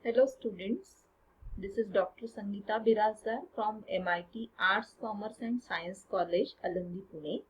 Hello students, this is Dr. Sangeeta Birazar from MIT Arts, Commerce and Science College, Alandi, Pune.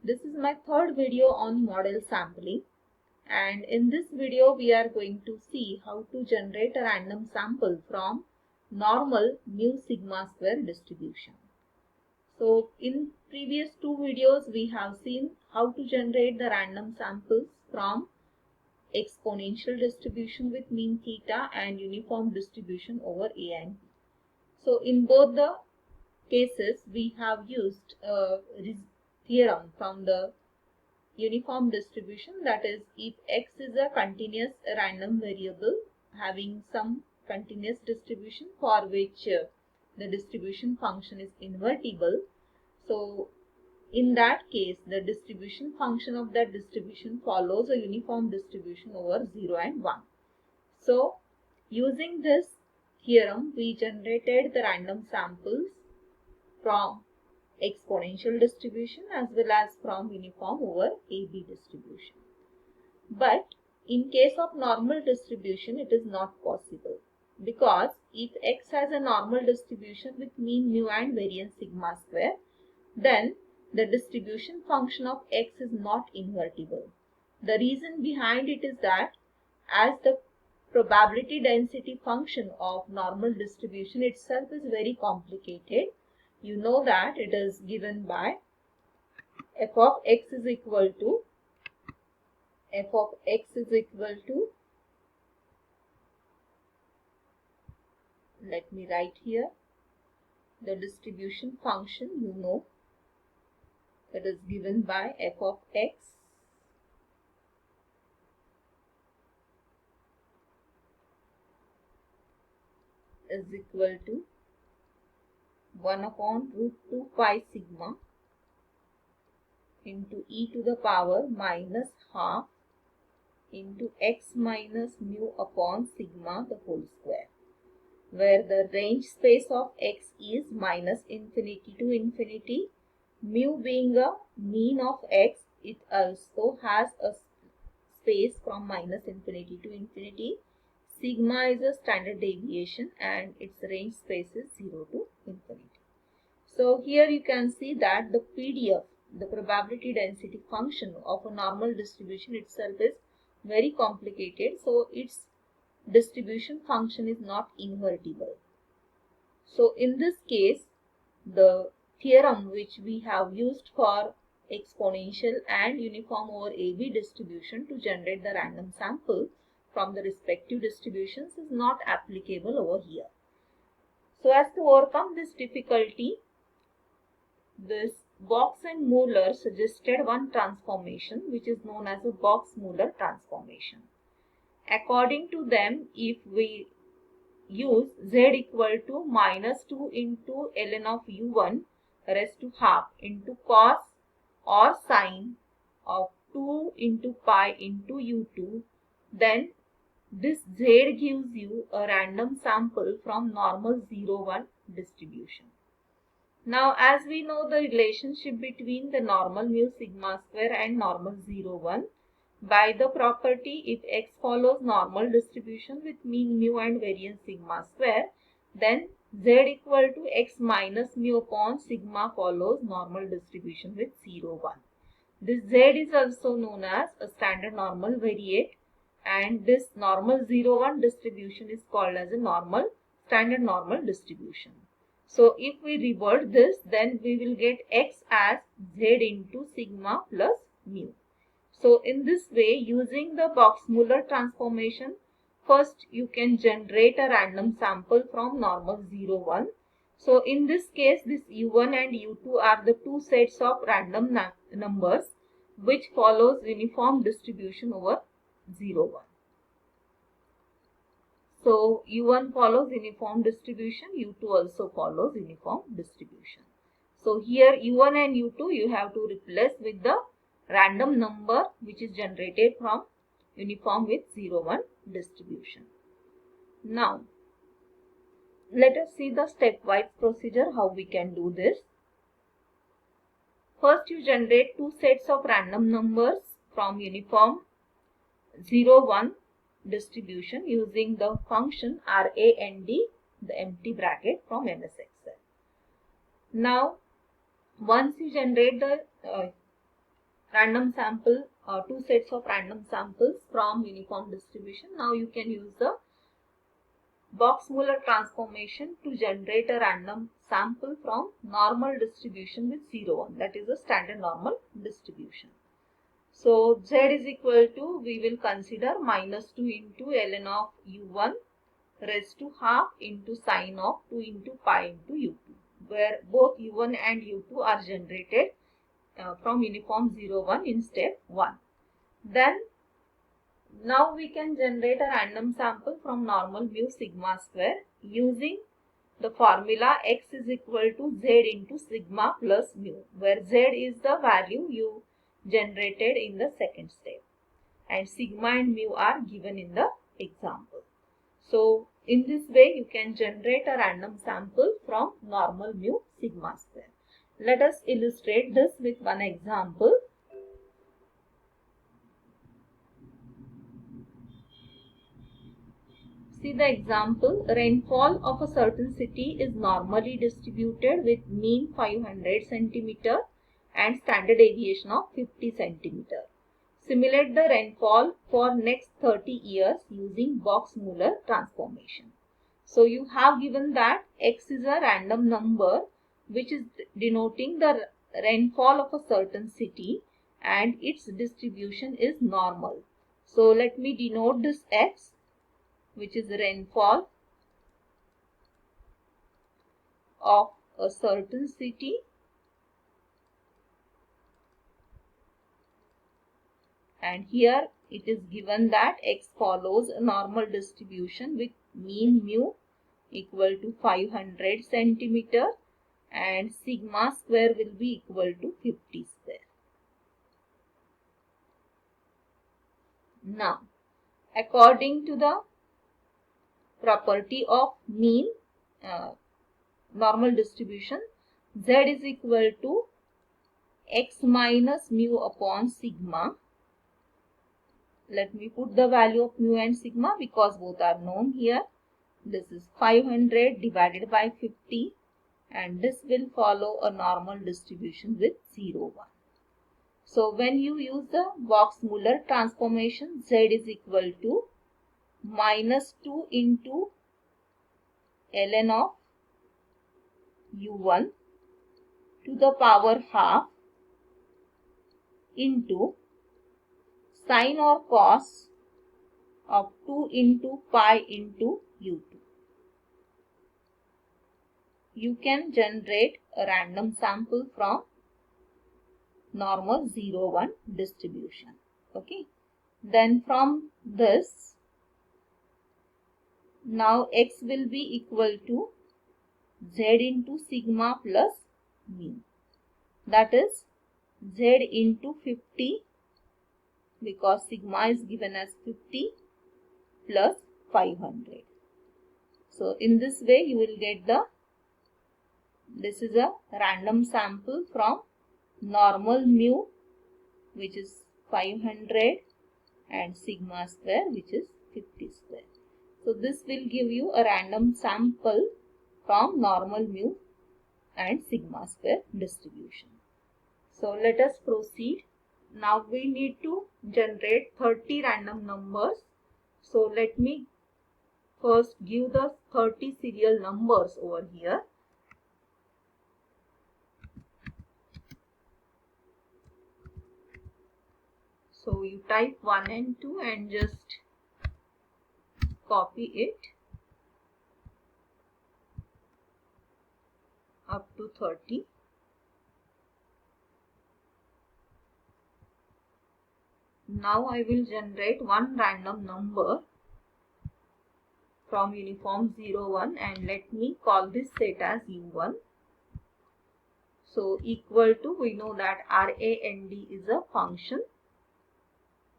This is my third video on model sampling, and in this video we are going to see how to generate a random sample from normal mu sigma square distribution. So in previous two videos we have seen how to generate the random samples from exponential distribution with mean theta and uniform distribution over A and B. So in both the cases we have used a theorem from the uniform distribution, that is, if x is a continuous random variable having some continuous distribution for which the distribution function is invertible, so in that case, the distribution function of that distribution follows a uniform distribution over 0 and 1. So, using this theorem, we generated the random samples from exponential distribution as well as from uniform over AB distribution. But in case of normal distribution, it is not possible, because if x has a normal distribution with mean mu and variance sigma square, then the distribution function of x is not invertible. The reason behind it is that as the probability density function of normal distribution itself is very complicated, you know that it is given by f of x is equal to let me write here the distribution function, you know, that is given by f of x is equal to 1 upon root 2 pi sigma into e to the power minus half into x minus mu upon sigma the whole square, where the range space of x is minus infinity to infinity. Mu being a mean of x, it also has a space from minus infinity to infinity. Sigma is a standard deviation and its range space is 0 to infinity. So here you can see that the PDF, the probability density function of a normal distribution itself is very complicated. So its distribution function is not invertible. So in this case, the theorem which we have used for exponential and uniform over AB distribution to generate the random sample from the respective distributions is not applicable over here. So as to overcome this difficulty, this Box and Muller suggested one transformation which is known as a Box-Muller transformation. According to them, if we use z equal to minus 2 into ln of u1 raised to half into cos or sine of 2 into pi into u2, then this z gives you a random sample from normal 0, 1 distribution. Now, as we know the relationship between the normal mu sigma square and normal 0, 1, by the property if x follows normal distribution with mean mu and variance sigma square, then z equal to x minus mu upon sigma follows normal distribution with 0, 1. This z is also known as a standard normal variate, and this normal 0, 1 distribution is called as a standard normal distribution. So if we revert this, then we will get x as z into sigma plus mu. So in this way, using the Box-Muller transformation, first you can generate a random sample from normal 0, 1. So in this case, this u1 and u2 are the two sets of random numbers which follows uniform distribution over 0, 1. So u1 follows uniform distribution, u2 also follows uniform distribution. So here u1 and u2 you have to replace with the random number which is generated from uniform with 0, 1 distribution. Now, let us see the stepwise procedure how we can do this. First, you generate two sets of random numbers from uniform 0, 1 distribution using the function RAND, the empty bracket from MS Excel. Now, once you generate the random sample, two sets of random samples from uniform distribution, now you can use the Box-Muller transformation to generate a random sample from normal distribution with 0, 1. That is a standard normal distribution. So Z is equal to, we will consider minus 2 into ln of U1 raised to half into sine of 2 into pi into U2, where both U1 and U2 are generated from uniform 0, 1 in step 1. Then now we can generate a random sample from normal mu sigma square using the formula x is equal to z into sigma plus mu, where z is the value you generated in the second step and sigma and mu are given in the example. So in this way you can generate a random sample from normal mu sigma square. Let us illustrate this with one example. See the example. Rainfall of a certain city is normally distributed with mean 500 cm and standard deviation of 50 cm. Simulate the rainfall for next 30 years using Box-Muller transformation. So you have given that x is a random number which is denoting the rainfall of a certain city and its distribution is normal. So let me denote this x, which is rainfall of a certain city, and here it is given that x follows a normal distribution with mean mu equal to 500 cm and sigma square will be equal to 50 square. Now, according to the property of mean normal distribution, z is equal to x minus mu upon sigma. Let me put the value of mu and sigma because both are known here. This is 500 divided by 50 and this will follow a normal distribution with 0, 1. So when you use the Box-Muller transformation, z is equal to minus 2 into ln of U1 to the power half into sine or cos of 2 into pi into U2. You can generate a random sample from normal 0, 1 distribution. Okay. Then from this, now x will be equal to z into sigma plus mu. That is z into 50 because sigma is given as 50 plus 500. So in this way you will get this is a random sample from normal mu which is 500 and sigma square which is 50 square. So this will give you a random sample from normal mu and sigma square distribution. So let us proceed. Now we need to generate 30 random numbers. So let me first give the 30 serial numbers over here. So you type 1 and 2 and just copy it up to 30. Now I will generate one random number from uniform 0, 1 and let me call this set as U1. So equal to, we know that RAND is a function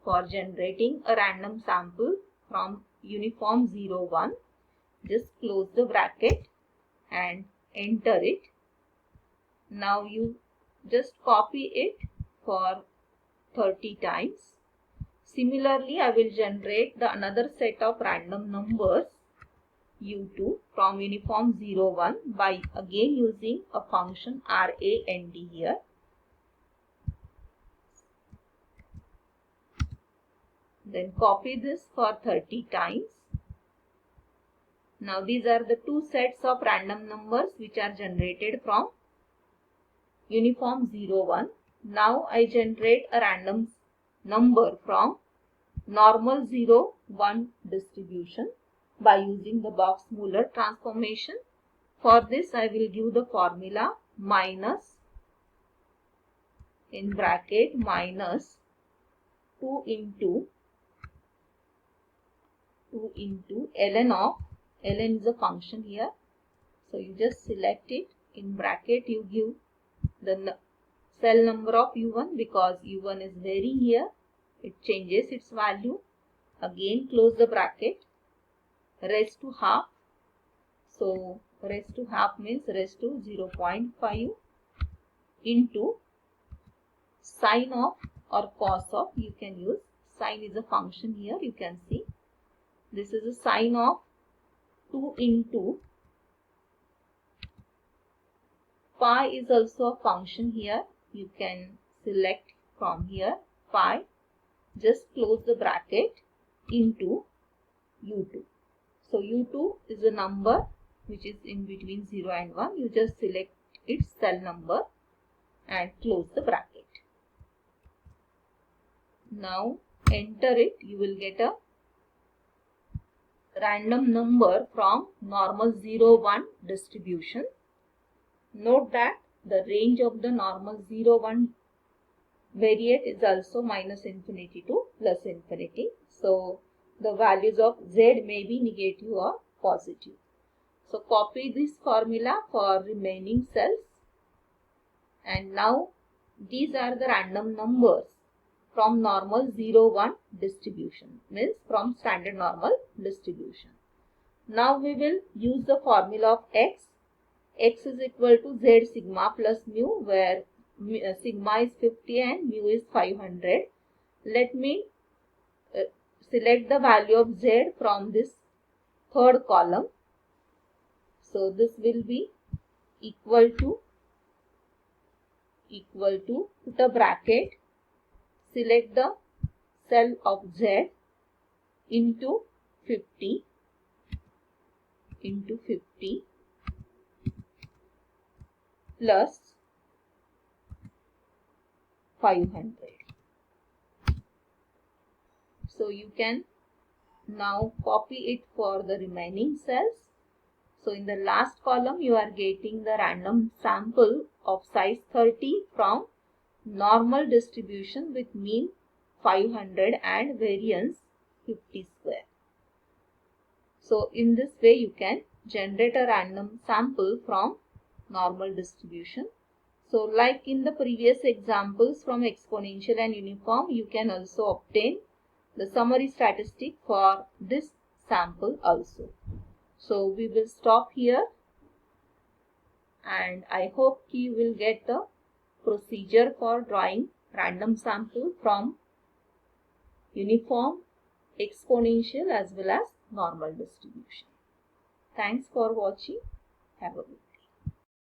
for generating a random sample from uniform 0, 1. Just close the bracket and enter it. Now you just copy it for 30 times. Similarly, I will generate the another set of random numbers u2 from uniform 0, 1 by again using a function rand here. Then copy this for 30 times. Now these are the two sets of random numbers which are generated from uniform 0, 1. Now I generate a random number from normal 0, 1 distribution by using the Box-Muller transformation. For this I will give the formula minus in bracket minus 2 into ln of, ln is a function here. So you just select it, in bracket you give the cell number of u1 because u1 is varying here. It changes its value. Again close the bracket, raised to half. So raised to half means raised to 0.5 into sine of or cos of, you can use sine is a function here, you can see. This is a sine of 2 into pi is also a function here. You can select from here pi. Just close the bracket into u2. So u2 is a number which is in between 0 and 1. You just select its cell number and close the bracket. Now enter it. You will get a random number from normal 0, 1 distribution. Note that the range of the normal 0, 1 variate is also minus infinity to plus infinity. So the values of z may be negative or positive. So copy this formula for remaining cells. And now these are the random numbers from normal 0, 1 distribution, means from standard normal distribution. Now we will use the formula of x. X is equal to z sigma plus mu, where sigma is 50 and mu is 500. Let me select the value of z from this third column. So this will be equal to, put a bracket, select the cell of z into 50 plus 500. So you can now copy it for the remaining cells. So in the last column you are getting the random sample of size 30 from normal distribution with mean 500 and variance 50 square. So in this way you can generate a random sample from normal distribution. So like in the previous examples from exponential and uniform, you can also obtain the summary statistic for this sample also. So we will stop here, and I hope you will get the procedure for drawing random sample from uniform, exponential as well as normal distribution. Thanks for watching. Have a good day.